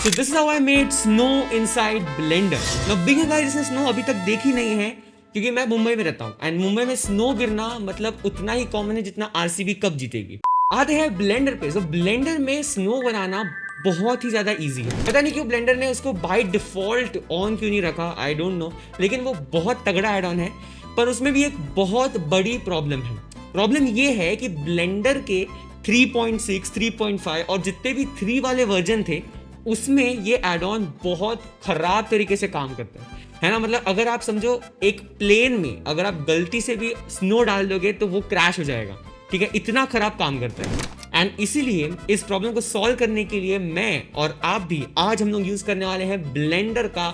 So this is how I made snow inside Blender. Now being a guy जिसने snow अभी तक देखी नहीं है, क्योंकि मैं मुंबई में रहता हूँ एंड मुंबई में स्नो गिरना मतलब उतना ही कॉमन है जितना आरसीबी कब जीतेगी। आते हैं ब्लेंडर पे। ब्लेंडर में स्नो बनाना बहुत ही ज़्यादा इजी है। पता नहीं क्यों ब्लेंडर ने उसको बाय डिफॉल्ट ऑन क्यों नहीं रखा, आई डोंट नो, लेकिन वो बहुत तगड़ा एड ऑन है। पर उसमें भी एक बहुत बड़ी प्रॉब्लम है। प्रॉब्लम ये है कि ब्लेंडर के 3.6, 3.5 और जितने भी 3 वाले वर्जन थे उसमें ये एड ऑन बहुत खराब तरीके से काम करता है ना। मतलब अगर आप समझो एक प्लेन में अगर आप गलती से भी स्नो डाल दोगे तो वो क्रैश हो जाएगा, ठीक है, इतना खराब काम करता है। एंड इसीलिए इस प्रॉब्लम को सॉल्व करने के लिए मैं और आप भी आज हम लोग यूज करने वाले हैं ब्लेंडर का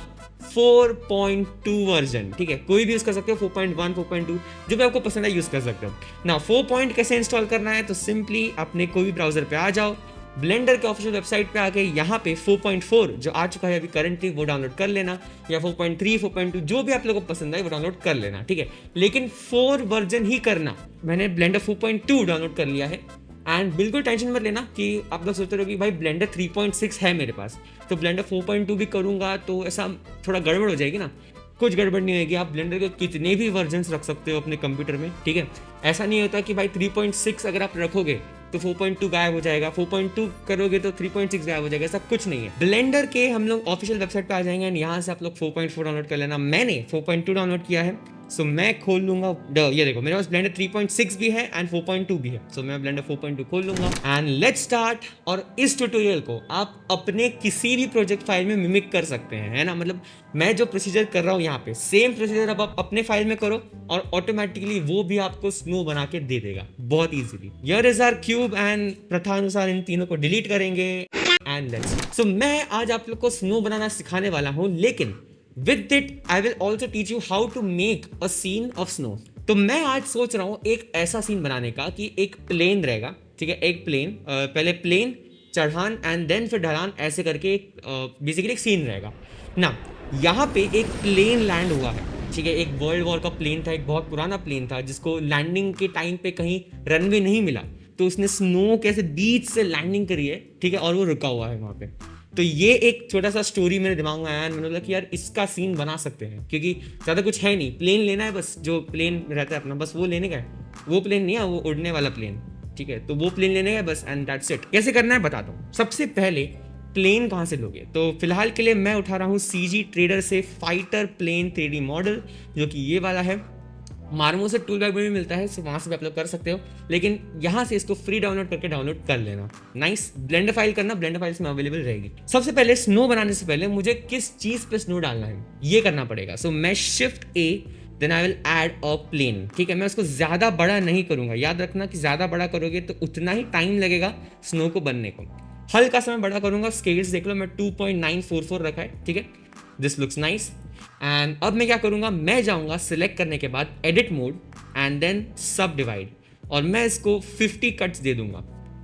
4.2 वर्जन, ठीक है। कोई भी यूज कर सकते हो, 4.1, 4.2 जो भी आपको पसंद है यूज कर सकते हो ना। 4 कैसे इंस्टॉल करना है, तो सिंपली अपने कोई भी ब्राउजर पे आ जाओ, ब्लेंडर के ऑफिशियल वेबसाइट पे आके यहाँ पे 4.4 जो आ चुका है अभी करंटली वो डाउनलोड कर लेना, या 4.3, 4.2 जो भी आप लोगों को पसंद है वो डाउनलोड कर लेना, ठीक है। लेकिन 4 वर्जन ही करना। मैंने ब्लेंडर 4.2 डाउनलोड कर लिया है एंड बिल्कुल टेंशन मत लेना कि आप लोग सोचते रहो कि भाई ब्लेंडर 3.6 है मेरे पास तो ब्लेंडर 4.2 भी करूँगा तो ऐसा थोड़ा गड़बड़ हो जाएगी ना। कुछ गड़बड़ नहीं होगी। आप ब्लेंडर के कितने भी वर्जन्स रख सकते हो अपने कंप्यूटर में, ठीक है। ऐसा नहीं होता कि भाई 3.6 अगर आप रखोगे तो 4.2 गायब हो जाएगा, 4.2 करोगे तो 3.6 गायब हो जाएगा, ऐसा कुछ नहीं है। ब्लेंडर के हम लोग ऑफिशियल वेबसाइट पे आ जाएंगे एंड यहाँ से आप लोग 4.4 डाउनलोड कर लेना। मैंने 4.2 डाउनलोड किया है, सो मैं खोल लूंगा। ये देखो मेरे पास ब्लेंडर 3.6 भी है एंड 4.2 भी है, सो मैं ब्लेंडर 4.2 खोल लूंगा एंड लेट्स स्टार्ट। और इस ट्यूटोरियल को आप अपने किसी भी प्रोजेक्ट फाइल में मिमिक कर सकते हैं, है ना। मतलब मैं जो प्रोसीजर कर रहा हूँ यहाँ पे सेम प्रोसीजर अब आप अपने फाइल में करो और ऑटोमेटिकली वो भी आपको स्नो बना के दे देगा बहुत easily. Here is our cube and प्रथा अनुसार इन तीनों को डिलीट करेंगे एंड लेट्स। सो मैं आज आप लोग को स्नो बनाना सिखाने वाला हूँ, लेकिन with it I will also teach you how to make a scene of snow। तो मैं आज सोच रहा हूँ एक ऐसा सीन बनाने का कि एक प्लेन रहेगा, ठीक है। एक प्लेन, पहले प्लेन, चढ़ान एंड देन फिर ढलान, ऐसे करके बेसिकली एक सीन रहेगा ना। यहाँ पे एक प्लेन लैंड हुआ है, ठीक है। एक वर्ल्ड वॉर का प्लेन था, एक बहुत पुराना प्लेन था जिसको लैंडिंग के टाइम पे कहीं रनवे नहीं मिला, तो उसने स्नो कैसे बीच से लैंडिंग करी है, ठीक है, और वो रुका हुआ है वहाँ पे। तो ये एक छोटा सा स्टोरी मेरे दिमाग में आया है, मैंने बोला कि यार इसका सीन बना सकते हैं, क्योंकि ज़्यादा कुछ है नहीं, प्लेन लेना है बस, जो प्लेन रहता है अपना बस वो लेने का है। वो प्लेन नहीं है, वो उड़ने वाला प्लेन, ठीक है। तो वो प्लेन लेने का है बस एंड दैट्स इट। कैसे करना है बताता हूँ। सबसे पहले प्लेन कहाँ से लोगे, तो फिलहाल के लिए मैं उठा रहा हूँ CG ट्रेडर से फाइटर प्लेन 3D मॉडल, जो कि ये वाला है। मार्मो से टूल बैग में भी मिलता है, सो वहाँ से भी आप लोग कर सकते हो, लेकिन यहाँ से इसको फ्री डाउनलोड करके डाउनलोड कर लेना। नाइस। ब्लेंडर फाइल करना, ब्लेंडर फाइल्स में अवेलेबल रहेगी। सबसे पहले स्नो बनाने से पहले मुझे किस चीज़ पे स्नो डालना है ये करना पड़ेगा। सो मैं Shift A then I will add a plane, ठीक है। मैं उसको ज़्यादा बड़ा नहीं करूँगा, याद रखना कि ज़्यादा बड़ा करोगे तो उतना ही टाइम लगेगा स्नो को बनने को। हल्का सा मैं बड़ा करूँगा, स्केल्स देख लो, मैं 2.944 रखा है, ठीक है। This looks nice. एंड अब मैं क्या करूँगा, मैं जाऊँगा सिलेक्ट करने के बाद एडिट मोड एंड देन सब डिवाइड, और मैं इसको 50 कट्स दे दूंगा।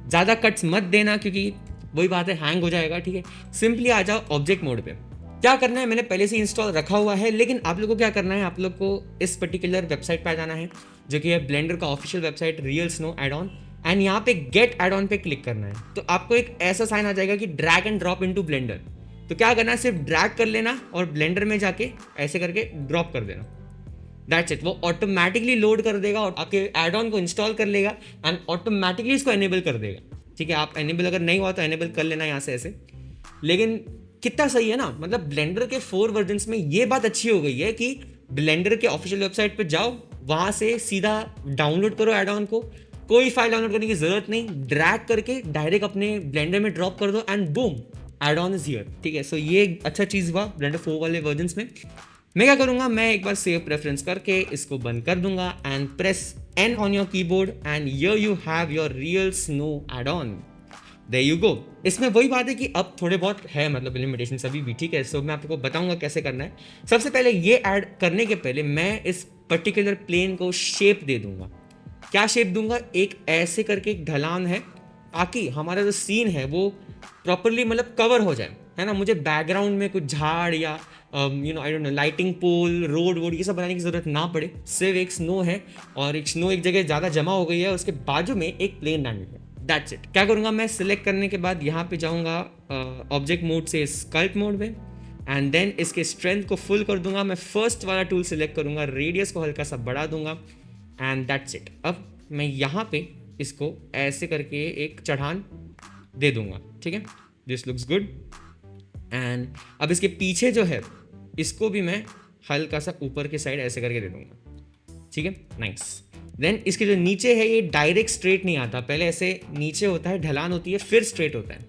ज़्यादा कट्स मत देना क्योंकि वही बात है, हैंग हो जाएगा, ठीक है। सिंपली आ जाओ ऑब्जेक्ट मोड पे। क्या करना है, मैंने पहले से इंस्टॉल रखा हुआ है, लेकिन आप लोग को क्या करना है, आप लोग को इस पर्टिकुलर वेबसाइट पे आ जाना है जो कि है ब्लेंडर का official website real snow add on, and यहाँ पे गेट एड ऑन पे क्लिक करना है। तो आपको एक ऐसा साइन आ जाएगा कि drag and drop into blender. तो क्या करना है, सिर्फ ड्रैग कर लेना और ब्लेंडर में जाके ऐसे करके ड्रॉप कर देना, दैट्स इट। वो ऑटोमेटिकली लोड कर देगा और आपके एड ऑन को इंस्टॉल कर लेगा एंड ऑटोमेटिकली इसको एनेबल कर देगा, ठीक है। आप एनेबल अगर नहीं हुआ तो एनेबल कर लेना यहाँ से ऐसे। लेकिन कितना सही है ना, मतलब ब्लेंडर के 4 वर्जन्स में ये बात अच्छी हो गई है कि ब्लेंडर के ऑफिशियल वेबसाइट पे जाओ, वहाँ से सीधा डाउनलोड करो एड ऑन को, कोई फाइल डाउनलोड करने की जरूरत नहीं, ड्रैग करके डायरेक्ट अपने ब्लेंडर में ड्रॉप कर दो and boom, add on is here, ठीक है। सो ये अच्छा चीज़ हुआ ब्लेंडर 4 वाले वर्जन्स में। मैं क्या करूँगा, मैं एक बार सेव प्रेफरेंस करके इसको बंद कर दूंगा and press N on your keyboard and here you have your real snow add on. There you go. इसमें वही बात है कि अब थोड़े बहुत है मतलब लिमिटेशन सभी भी, ठीक है। सो मैं आपको बताऊंगा कैसे करना है। सबसे पहले ये ऐड करने के पहले मैं इस पर्टिकुलर प्लेन को शेप दे दूंगा। क्या शेप दूंगा, एक ऐसे करके एक ढलान है ताकि हमारा जो सीन है वो प्रॉपरली मतलब कवर हो जाए, है ना। मुझे बैकग्राउंड में कुछ झाड़ या I don't know lighting pole, road वोड ये सब बनाने की ज़रूरत ना पड़े। सिर्फ एक स्नो है और एक स्नो एक जगह ज़्यादा जमा हो गई है, उसके बाजू में एक प्लेन लैंड है, दैट्स इट। क्या करूँगा मैं, सिलेक्ट करने के बाद यहाँ पे जाऊँगा ऑब्जेक्ट मोड से स्कल्प्ट मोड में, एंड देन इसके स्ट्रेंथ को फुल कर दूंगा। मैं फर्स्ट वाला टूल सिलेक्ट करूँगा, रेडियस को हल्का सा बढ़ा दूंगा, एंड दैट्स इट। अब मैं यहाँ पे इसको ऐसे करके एक चढ़ान दे दूंगा, ठीक है, दिस लुक्स गुड। एंड अब इसके पीछे जो है इसको भी मैं हल्का सा ऊपर के साइड ऐसे करके दे दूंगा, ठीक है, नाइस। देन इसके जो नीचे है ये डायरेक्ट स्ट्रेट नहीं आता, पहले ऐसे नीचे होता है, ढलान होती है, फिर स्ट्रेट होता है।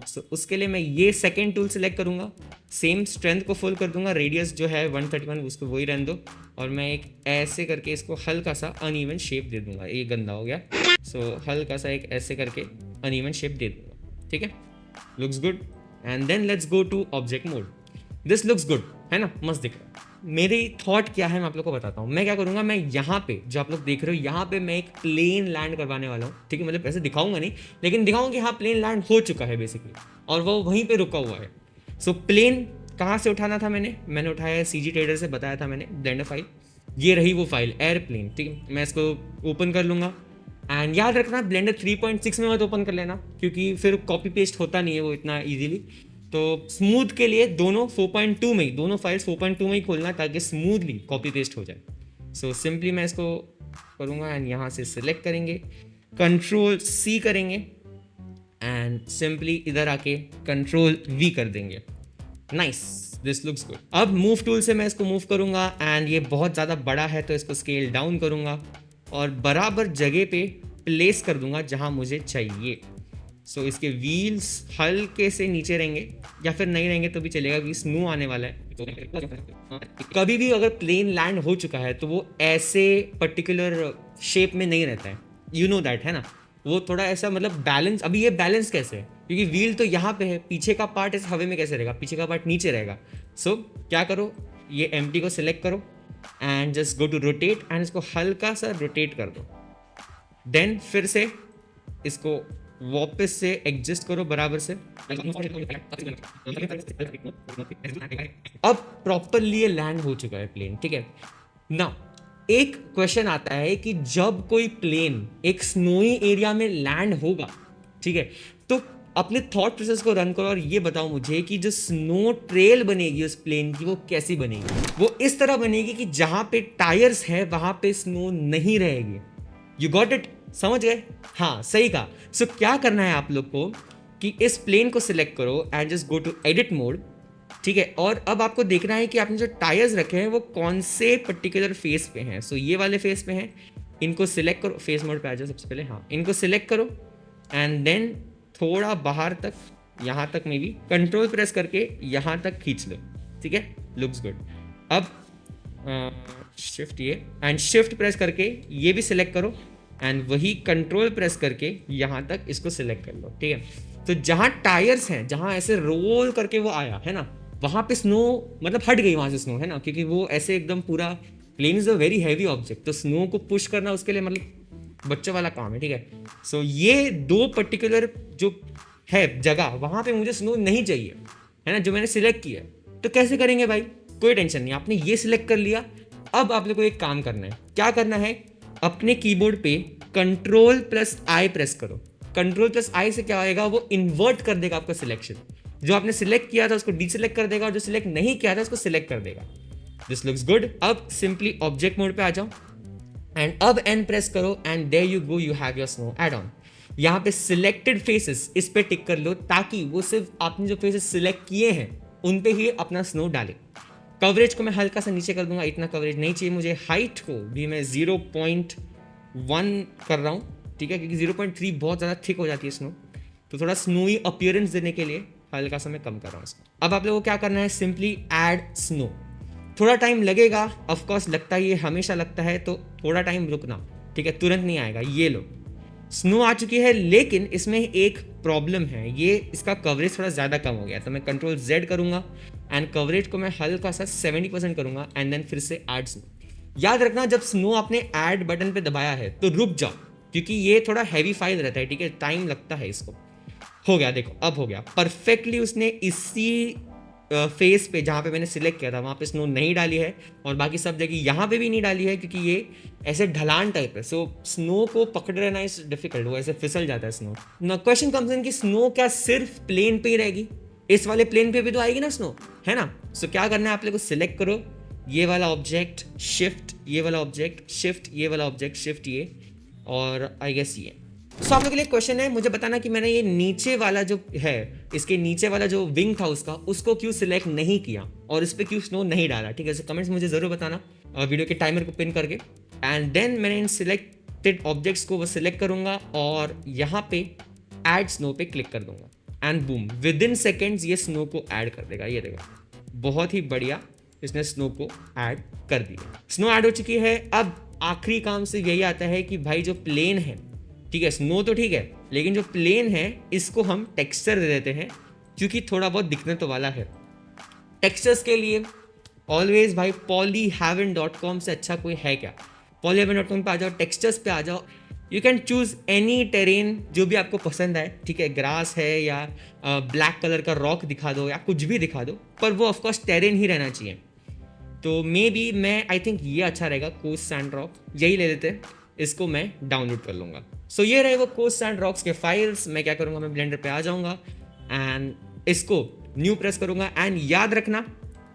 सो उसके लिए मैं ये सेकेंड टूल सेलेक्ट करूंगा, सेम स्ट्रेंथ को फुल कर दूंगा, रेडियस जो है 131 उसको वही रहने दो, और मैं एक ऐसे करके इसको हल्का सा अनइवन शेप दे दूंगा। ये गंदा हो गया, सो हल्का सा एक ऐसे करके अनइवन शेप दे दूंगा, ठीक है, looks good. And then let's go to object mode. This looks good, है ना, मस्त दिख रहा है। मेरी थॉट क्या है मैं आप लोग को बताता हूँ। मैं क्या करूँगा, मैं यहाँ पे जो आप लोग देख रहे हो यहाँ पे मैं एक प्लेन लैंड करवाने वाला हूँ, ठीक है, मतलब ऐसे दिखाऊंगा नहीं, लेकिन दिखाऊंगा कि हाँ प्लेन लैंड हो चुका है बेसिकली, और वो वहीं पे रुका हुआ है। सो प्लेन कहाँ से उठाना था, मैंने उठाया CG ट्रेडर से, बताया था मैंने, ब्लेंडर फाइल, ये रही वो फाइल एयरप्लेन, ठीक है। मैं इसको ओपन कर लूँगा, एंड याद रखना ब्लेंडर 3.6 में मत ओपन कर लेना, क्योंकि फिर कॉपी पेस्ट होता नहीं है वो इतना ईजिली। तो स्मूथ के लिए दोनों 4.2 में ही, दोनों फाइल्स 4.2 में ही खोलना, ताकि स्मूथली कॉपी पेस्ट हो जाए। सो सिंपली मैं इसको करूँगा, एंड यहाँ से सिलेक्ट करेंगे, Ctrl+C करेंगे, एंड सिंपली इधर आके Ctrl+V कर देंगे। Nice, this looks good. अब मूव टूल से मैं इसको मूव करूँगा, एंड ये बहुत ज़्यादा बड़ा है तो इसको स्केल डाउन करूँगा, और बराबर जगह पे प्लेस कर दूंगा जहाँ मुझे चाहिए। सो इसके व्हील्स हल्के से नीचे रहेंगे, या फिर नहीं रहेंगे तो भी चलेगा, क्योंकि स्नो आने वाला है। कभी भी अगर प्लेन लैंड हो चुका है तो वो ऐसे पर्टिकुलर शेप में नहीं रहता है, यू नो दैट, है ना, वो थोड़ा ऐसा मतलब बैलेंस। अभी ये बैलेंस कैसे है, क्योंकि व्हील तो यहाँ पे है, पीछे का पार्ट इस हवे में कैसे रहेगा, पीछे का पार्ट नीचे रहेगा। सो क्या करो, ये एम्प्टी को सिलेक्ट करो, and just go to rotate, and इसको हल्का सा रोटेट कर दो। देन फिर से इसको वापस से एडजस्ट करो बराबर से। अब प्रॉपरली ये लैंड हो चुका है प्लेन, ठीक है ना। एक क्वेश्चन आता है कि जब कोई प्लेन एक स्नोई एरिया में लैंड होगा, ठीक है, तो अपने थॉट प्रोसेस को रन करो और ये बताओ मुझे कि जो स्नो ट्रेल बनेगी उस प्लेन की वो कैसी बनेगी। वो इस तरह बनेगी कि जहां पे टायर्स है वहां पे स्नो नहीं रहेगी। यू गॉट इट, समझ गए, हाँ सही कहा। सो क्या करना है आप लोग को कि इस प्लेन को सिलेक्ट करो, and just go to edit mode, ठीक है, और अब आपको देखना है कि आपने जो टायर्स रखे हैं वो कौन से पर्टिकुलर फेस पे हैं। सो ये वाले फेस पे हैं, इनको सिलेक्ट करो, फेस मोड पे आ जाओ सबसे पहले, हाँ इनको सिलेक्ट करो, एंड देन थोड़ा बाहर तक, यहाँ तक में भी कंट्रोल प्रेस करके यहाँ तक खींच लो, ठीक है, लुक्स गुड। अब शिफ्ट ये एंड शिफ्ट प्रेस करके ये भी सिलेक्ट करो, एंड वही कंट्रोल प्रेस करके यहाँ तक इसको सिलेक्ट कर लो, ठीक है। तो जहाँ टायर्स हैं, जहाँ ऐसे रोल करके वो आया है ना, वहाँ पे स्नो मतलब हट गई वहाँ से स्नो, है ना, क्योंकि वो ऐसे एकदम पूरा plane is a very heavy object, तो स्नो को पुश करना उसके लिए मतलब बच्चों वाला काम है, ठीक है। सो ये दो पर्टिकुलर जो है जगह, वहाँ पे मुझे स्नो नहीं चाहिए, है ना, जो मैंने सिलेक्ट किया। तो कैसे करेंगे भाई, कोई टेंशन नहीं, आपने ये सिलेक्ट कर लिया। अब आप लोग को एक काम करना है, क्या करना है, अपने कीबोर्ड पे Ctrl+I प्रेस करो। Ctrl+I से क्या होएगा, वो इन्वर्ट कर देगा आपका सिलेक्शन, जो आपने सिलेक्ट किया था उसको डीसिलेक्ट कर देगा, और जो सिलेक्ट नहीं किया था उसको सिलेक्ट कर देगा। This looks good. अब सिंपली ऑब्जेक्ट मोड पे आ जाओ, एंड अब N प्रेस करो, and there you go, you have your snow add on. यहाँ पे सिलेक्टेड फेसेस इस पे टिक कर लो, ताकि वो सिर्फ आपने जो फेसेस सिलेक्ट किए हैं उन पे ही अपना स्नो डाले। कवरेज को मैं हल्का सा नीचे कर दूंगा, इतना कवरेज नहीं चाहिए मुझे। हाइट को भी मैं 0.1 कर रहा हूँ, ठीक है, क्योंकि 0.3 बहुत ज़्यादा थिक हो जाती है स्नो, तो थोड़ा स्नोई अपीयरेंस देने के लिए हल्का सा मैं कम कर रहा हूँ इसको। अब आप लोगों को क्या करना है, सिंपली ऐड स्नो। थोड़ा टाइम लगेगा, ऑफकोर्स लगता है, ये हमेशा लगता है, तो थोड़ा टाइम रुकना, ठीक है, तुरंत नहीं आएगा। ये लो, स्नो आ चुकी है, लेकिन इसमें एक प्रॉब्लम है, ये इसका कवरेज थोड़ा ज़्यादा कम हो गया। तो मैं Ctrl+Z करूँगा, एंड कवरेज को मैं हल्का सा 70% करूँगा, एंड देन फिर से ऐड स्नो। याद रखना, जब स्नो आपने ऐड बटन पे दबाया है तो रुक जाओ, क्योंकि ये थोड़ा हैवी फाइल रहता है, ठीक है, टाइम लगता है इसको। हो गया, देखो अब हो गया परफेक्टली, उसने इसी फेस पे जहाँ पे मैंने सिलेक्ट किया था वहाँ पे स्नो नहीं डाली है, और बाकी सब जगह यहाँ पे भी नहीं डाली है, क्योंकि ये ऐसे ढलान टाइप है, सो स्नो को पकड़ रहना इज डिफिकल्ट, वो ऐसे फिसल जाता है स्नो। ना क्वेश्चन कम्स इन कि स्नो क्या सिर्फ प्लेन पे ही रहेगी? इस वाले प्लेन पे भी तो आएगी ना स्नो, है ना? सो क्या करना है, आप लोग को सिलेक्ट करो ये वाला ऑब्जेक्ट, शिफ्ट ये वाला ऑब्जेक्ट, शिफ्ट ये वाला ऑब्जेक्ट, शिफ्ट ये, और आई गेस ये। सो आप लोगों के लिए क्वेश्चन है, मुझे बताना कि मैंने ये नीचे वाला जो है, इसके नीचे वाला जो विंग था उसका, उसको क्यों सिलेक्ट नहीं किया और इस पर क्यों स्नो नहीं डाला, ठीक है? सो कमेंट्स मुझे ज़रूर बताना वीडियो के टाइमर को पिन करके। एंड देन मैंने इन सिलेक्टेड ऑब्जेक्ट्स को वो सिलेक्ट करूंगा और यहाँ पे ऐड स्नो पे क्लिक कर दूंगा, and boom, with in seconds ये स्नो को ऐड कर देगा। ये देखो, बहुत ही बढ़िया, इसने स्नो को ऐड कर दिया। स्नो ऐड हो चुकी है। अब आखिरी काम से यही आता है कि भाई जो प्लेन है, ठीक है, स्नो तो ठीक है, लेकिन जो प्लेन है इसको हम टेक्सचर दे देते हैं, क्योंकि थोड़ा बहुत दिखने तो वाला है। टेक्सचर्स के लिए ऑलवेज भाई polyheaven.com से अच्छा कोई है क्या? polyheaven.com पे आ जाओ, टेक्सचर्स पे आ जाओ, you can choose any terrain जो भी आपको पसंद आए, ठीक है? ग्रास है या ब्लैक कलर का रॉक दिखा दो या कुछ भी दिखा दो, पर वो ऑफकोर्स टेरेन ही रहना चाहिए। तो मे बी मैं आई थिंक ये अच्छा रहेगा, कोस्ट सैंड रॉक, यही ले लेते हैं, इसको मैं डाउनलोड कर लूँगा। सो ये रहे वो कोस्ट सैंड रॉक्स के फाइल्स। मैं क्या करूँगा, मैं ब्लेंडर पे आ जाऊँगा एंड इसको न्यू प्रेस करूँगा। एंड याद रखना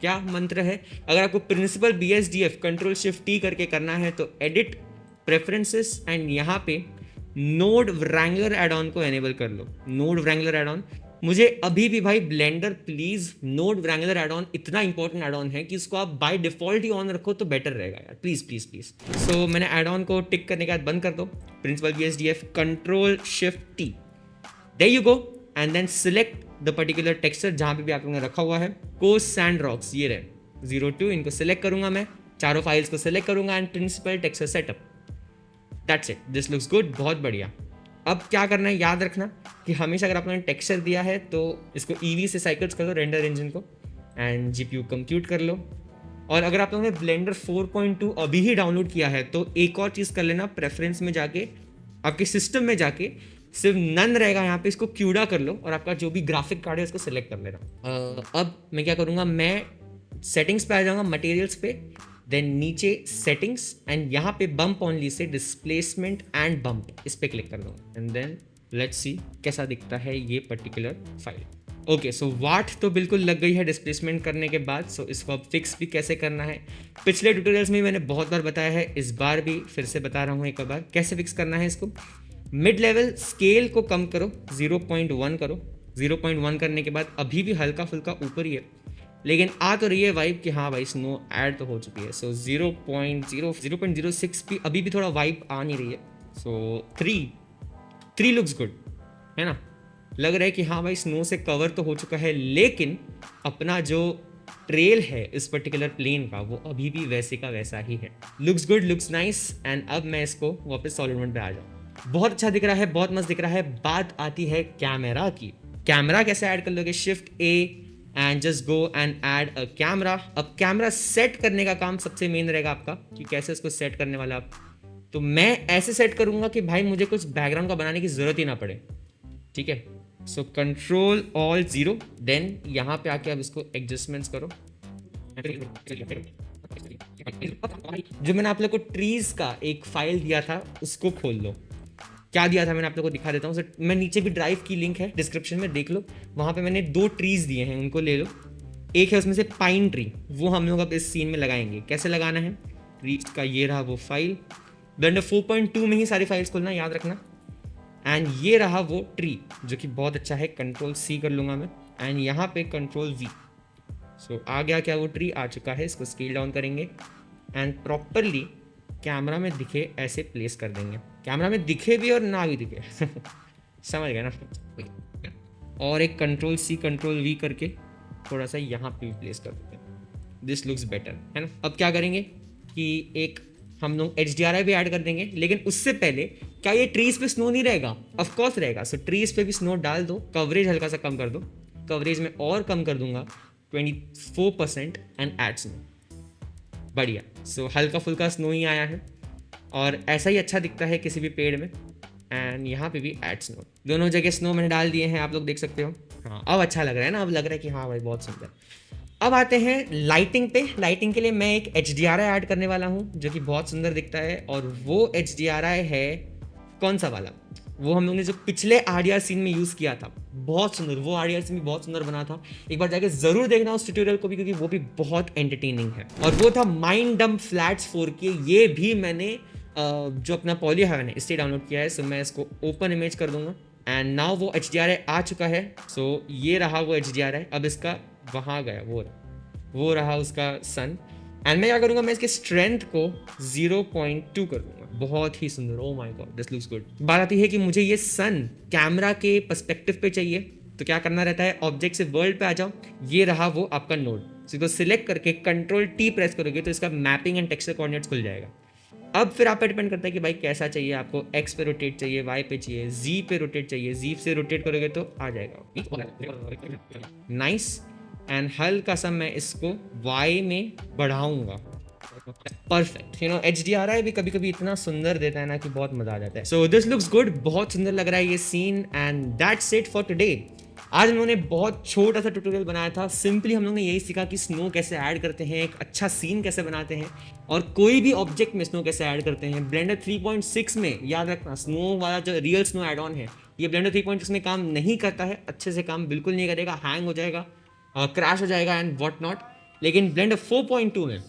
क्या मंत्र है, अगर आपको प्रिंसिपल BSDF Ctrl+Shift+T करके करना है तो एडिट प्रेफरेंसेस एंड यहाँ पे नोड व्रैंगलर एड ऑन को एनेबल कर लो। नोड व्रैंगलर एड ऑन, मुझे अभी भी भाई Blender please node wrangler add on इतना इंपॉर्टेंट एड ऑन है कि उसको आप बाय डिफॉल्ट ही ऑन रखो तो बेटर रहेगा यार, प्लीज प्लीज प्लीज। सो मैंने एड ऑन को टिक करने के बाद बंद कर दो, principled BSDF Ctrl+Shift+T, there you go, and then select the particular texture जहाँ पे भी आप लोगों ने रखा हुआ है। कोस्ट सैंड रॉक्स ये रहे 02, इनको सिलेक्ट करूंगा मैं, चारों फाइल्स को सिलेक्ट करूंगा and principled texture setup, that's it, this looks good, बहुत बढ़िया। अब क्या करना है, याद रखना कि हमेशा अगर आपने टेक्सचर दिया है तो इसको EV से साइकिल्स कर लो, रेंडर इंजन को, एंड GPU कंप्यूट कर लो। और अगर आप लोगों ने ब्लेंडर 4.2 अभी ही डाउनलोड किया है तो एक और चीज़ कर लेना, प्रेफरेंस में जाके आपके सिस्टम में जाके सिर्फ नन रहेगा यहाँ पे, इसको क्यूडा कर लो और आपका जो भी ग्राफिक कार्ड है उसको सिलेक्ट कर लेना। अब मैं क्या करूँगा, मैं सेटिंग्स पे आ जाऊँगा, मटेरियल्स पे, देन नीचे सेटिंग्स एंड यहाँ पे bump only say displacement and bump, इस पे क्लिक कर दूँगा एंड देन लेट्स सी कैसा दिखता है ये पर्टिकुलर फाइल। ओके, सो वाट तो बिल्कुल लग गई है डिस्प्लेसमेंट करने के बाद। सो इसको अब फिक्स भी कैसे करना है, पिछले ट्यूटोरियल्स में मैंने बहुत बार बताया है, इस बार भी फिर से बता रहा हूँ एक बार कैसे फिक्स करना है इसको। मिड लेवल स्केल को कम करो, 0.1 करो, 0.1 करने के बाद अभी भी हल्का फुल्का ऊपर ही है, लेकिन आ तो रही है वाइब कि हाँ भाई स्नो ऐड तो हो चुकी है। सो 0.06 भी अभी भी थोड़ा वाइब आ नहीं रही है। सो 3 लुक्स गुड, है ना? लग रहा है कि हाँ भाई स्नो से कवर तो हो चुका है, लेकिन अपना जो ट्रेल है इस पर्टिकुलर प्लेन का वो अभी भी वैसे का वैसा ही है। Looks good, looks nice. And अब मैं इसको वापस सॉलिड मोड पे आ जाऊँ, बहुत अच्छा दिख रहा है, बहुत मस्त दिख रहा है। बात आती है कैमरा की। कैमरा कैसे ऐड कर लोगे, Shift+A and just go and add a camera. अब कैमरा सेट करने का काम सबसे मेन रहेगा आपका कि कैसे इसको सेट करने वाला आप। तो मैं ऐसे सेट करूंगा कि भाई मुझे कुछ बैकग्राउंड का बनाने की जरूरत ही ना पड़े, ठीक है? सो Ctrl+Alt+0, देन यहाँ पे आके अब इसको एडजस्टमेंट्स करो। जो मैंने आप लोग को ट्रीज का एक फाइल दिया था उसको खोल लो। क्या दिया था मैंने आप लोग को दिखा देता हूँ। मैं नीचे भी ड्राइव की लिंक है डिस्क्रिप्शन में, देख लो, वहाँ पे मैंने 2 ट्रीज दिए हैं, उनको ले लो। एक है उसमें से पाइन ट्री, वो हम लोग अब इस सीन में लगाएंगे। कैसे लगाना है, ट्रीज का ये रहा वो फाइल, ब्लेंडर 4.2 में ही सारी फाइल्स खोलना, याद रखना। एंड ये रहा वो ट्री जो कि बहुत अच्छा है, Ctrl+C कर लूँगा मैं एंड यहाँ पे Ctrl+V। सो आ गया क्या, वो ट्री आ चुका है। इसको स्केल डाउन करेंगे एंड प्रॉपरली कैमरा में दिखे ऐसे प्लेस कर देंगे। कैमरा में दिखे भी और ना भी दिखे समझ गए ना? और एक Ctrl+C Ctrl+V करके थोड़ा सा यहाँ पे भी प्लेस कर देते हैं। दिस लुक्स बेटर, है ना? अब क्या करेंगे कि एक हम लोग HDRI भी ऐड कर देंगे, लेकिन उससे पहले क्या ये ट्रीज पे स्नो नहीं रहेगा? ऑफ कोर्स रहेगा। सो ट्रीज पे भी स्नो डाल दो, कवरेज हल्का सा कम कर दो, कवरेज में और कम कर दूंगा 24% एंड ऐड स्नो, बढ़िया। सो हल्का फुल्का स्नो ही आया है और ऐसा ही अच्छा दिखता है किसी भी पेड़ में। एंड यहाँ पे भी ऐड स्नो, दोनों जगह स्नो मैंने डाल दिए हैं, आप लोग देख सकते हो। हाँ अब अच्छा लग रहा है ना, अब लग रहा है कि हाँ भाई बहुत सुंदर। अब आते हैं लाइटिंग पे। लाइटिंग के लिए मैं एक HDRI ऐड करने वाला हूँ जो कि बहुत सुंदर दिखता है, और वो HDRI है कौन सा वाला, वो हम लोग ने जो पिछले RDR सीन में यूज़ किया था, बहुत सुंदर, वो RDR सीन भी बहुत सुंदर बना था। एक बार जाके ज़रूर देखना उस ट्यूटोरियल को भी, क्योंकि वो भी बहुत एंटरटेनिंग है। और वो था माइंड डंप फ्लैट्स 4K। ये भी मैंने जो अपना पॉली हेवन है इससे डाउनलोड किया है। सो मैं इसको ओपन इमेज कर दूंगा एंड नाउ वो HDRI आ चुका है। सो ये रहा वो HDRI। अब इसका वहाँ गया, वो रहा उसका सन। एंड मैं क्या करूँगा, मैं इसके स्ट्रेंथ को 0.2 कर दूंगा। बहुत ही सुंदर, oh my God this looks good. बात आती है कि मुझे ये सन कैमरा के पर्सपेक्टिव पे चाहिए, तो क्या करना रहता है, ऑब्जेक्ट से वर्ल्ड पे आ जाओ, ये रहा वो आपका नोड। सो इसको सिलेक्ट करके Ctrl+T प्रेस करोगे तो इसका मैपिंग एंड टेक्सचर कोऑर्डिनेट्स खुल जाएगा। अब फिर आप पे डिपेंड करता है कि भाई कैसा चाहिए आपको, एक्स पे रोटेट चाहिए, वाई पे चाहिए, जी पे रोटेट चाहिए। जी से रोटेट करोगे तो आ जाएगा, नाइस। एंड हल्का सा मैं इसको वाई में बढ़ाऊंगा, परफेक्ट। यू नो HDRI भी कभी कभी इतना सुंदर देता है ना कि बहुत मजा आ जाता है। सो दिस लुक्स गुड, बहुत सुंदर लग रहा है ये scene. And that's it for today. आज हम लोगों ने बहुत छोटा सा ट्यूटोरियल बनाया था। सिंपली हम लोग ने यही सीखा कि स्नो कैसे ऐड करते हैं, एक अच्छा सीन कैसे बनाते हैं, और कोई भी ऑब्जेक्ट में स्नो कैसे ऐड करते हैं। ब्लेंडर 3.6 में याद रखना, स्नो वाला जो रियल स्नो एड ऑन है ये ब्लेंडर 3.6 में काम नहीं करता है, अच्छे से काम बिल्कुल नहीं करेगा, हैंग हो जाएगा, क्रैश हो जाएगा एंड व्हाट नॉट। लेकिन ब्लेंडर 4.2 में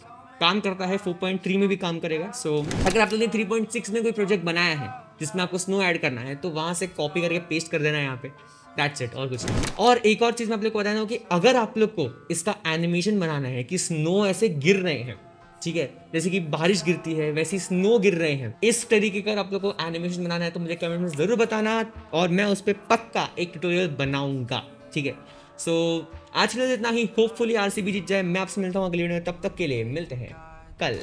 काम करता है, 4.3 में भी काम करेगा। सो अगर आप लोगों ने 3.6 में कोई प्रोजेक्ट बनाया है जिसमें आपको स्नो ऐड करना है, तो वहाँ से कॉपी करके पेस्ट कर देना है यहाँ पे, दैट्स इट, और कुछ नहीं। और एक और चीज़ मैं आप लोग को बताना हूँ कि अगर आप लोग को इसका एनिमेशन बनाना है कि स्नो ऐसे गिर रहे हैं, ठीक है, जैसे कि बारिश गिरती है वैसी स्नो गिर रहे हैं, इस तरीके का आप लोग को एनिमेशन बनाना है, तो मुझे कमेंट में ज़रूर बताना और मैं उस पर पक्का एक ट्यूटोरियल बनाऊंगा, ठीक है। सो आज के लिए इतना ही। होपफुली RCB जीत जाए। मैं आपसे मिलता हूँ अगले वीडियो में, तब तक के लिए मिलते हैं कल।